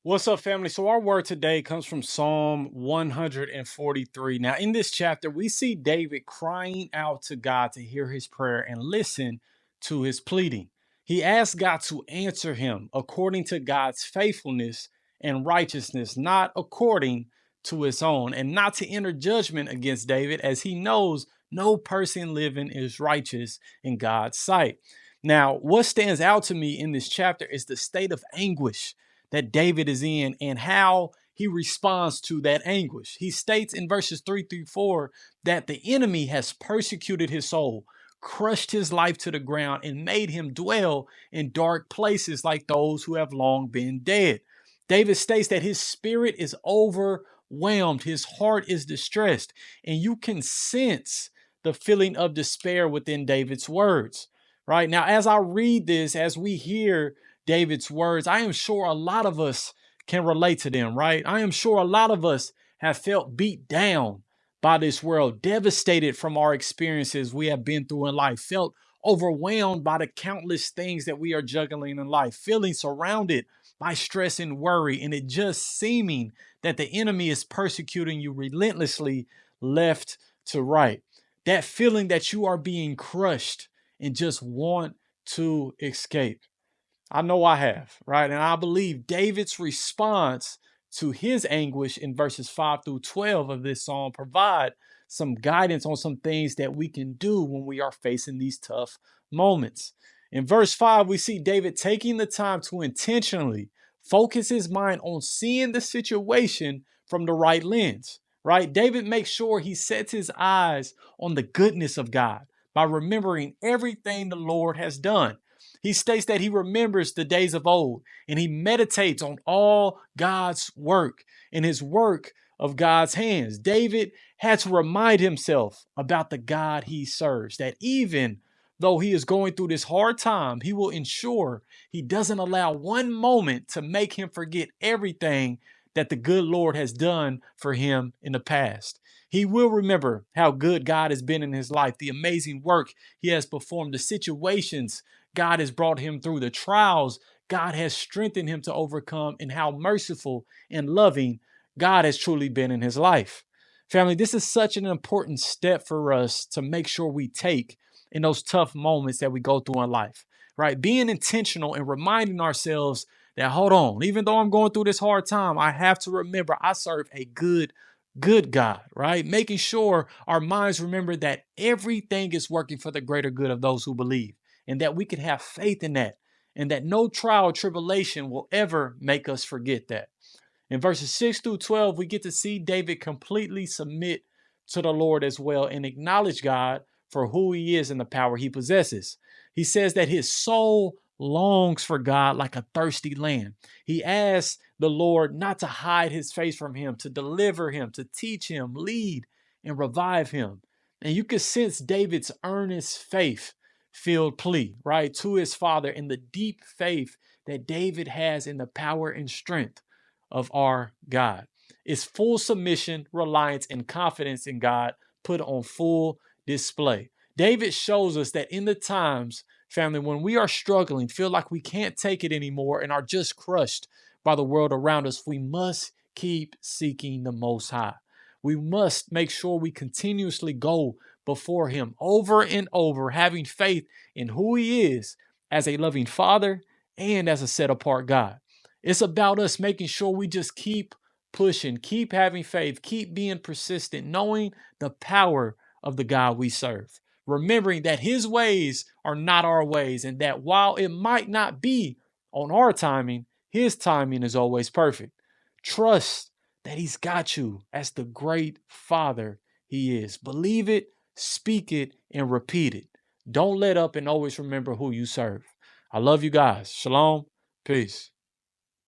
What's up, family? So, our word today comes from Psalm 143. Now, in this chapter, we see David crying out to God to hear his prayer and listen to his pleading. He asks God to answer him according to God's faithfulness and righteousness, not according to his own, and not to enter judgment against David, as he knows no person living is righteous in God's sight. Now, what stands out to me in this chapter is the state of anguish that David is in and how he responds to that anguish. He states in verses 3 through 4 that the enemy has persecuted his soul, crushed his life to the ground, and made him dwell in dark places like those who have long been dead. David states that his spirit is overwhelmed, his heart is distressed, and you can sense the feeling of despair within David's words. Right now, as I read this, as we hear David's words, I am sure a lot of us can relate to them, right? I am sure a lot of us have felt beat down by this world, devastated from our experiences we have been through in life, felt overwhelmed by the countless things that we are juggling in life, feeling surrounded by stress and worry, and it just seeming that the enemy is persecuting you relentlessly left to right. That feeling that you are being crushed and just want to escape. I know I have, right? And I believe David's response to his anguish in verses 5 through 12 of this psalm provide some guidance on some things that we can do when we are facing these tough moments. In verse 5, we see David taking the time to intentionally focus his mind on seeing the situation from the right lens, right? David makes sure he sets his eyes on the goodness of God by remembering everything the Lord has done. He states that he remembers the days of old and he meditates on all God's work and his work of God's hands. David had to remind himself about the God he serves, that even though he is going through this hard time, he will ensure he doesn't allow one moment to make him forget everything that the good Lord has done for him in the past. He will remember how good God has been in his life, the amazing work he has performed, the situations God has brought him through, the trials God has strengthened him to overcome, and how merciful and loving God has truly been in his life. Family, this is such an important step for us to make sure we take in those tough moments that we go through in life, right? Being intentional and reminding ourselves that, hold on, even though I'm going through this hard time, I have to remember I serve a good God, right? Making sure our minds remember that everything is working for the greater good of those who believe, and that we can have faith in that, and that no trial or tribulation will ever make us forget that. In verses 6 through 12, we get to see David completely submit to the Lord as well and acknowledge God for who he is and the power he possesses. He says that his soul longs for God like a thirsty land. He asks the Lord not to hide his face from him, to deliver him, to teach him, lead, and revive him. And you can sense David's earnest faith filled plea, right, to his father, and the deep faith that David has in the power and strength of our God. It's full submission, reliance, and confidence in God put on full display. David shows us that in the times, family, when we are struggling, feel like we can't take it anymore, and are just crushed by the world around us, we must keep seeking the Most High. We must make sure we continuously go before Him over and over, having faith in who He is as a loving Father and as a set apart God. It's about us making sure we just keep pushing, keep having faith, keep being persistent, knowing the power of the God we serve. Remembering that His ways are not our ways, and that while it might not be on our timing, His timing is always perfect. Trust that He's got you as the great Father He is. Believe it, speak it, and repeat it. Don't let up, and always remember who you serve. I love you guys. Shalom. Peace.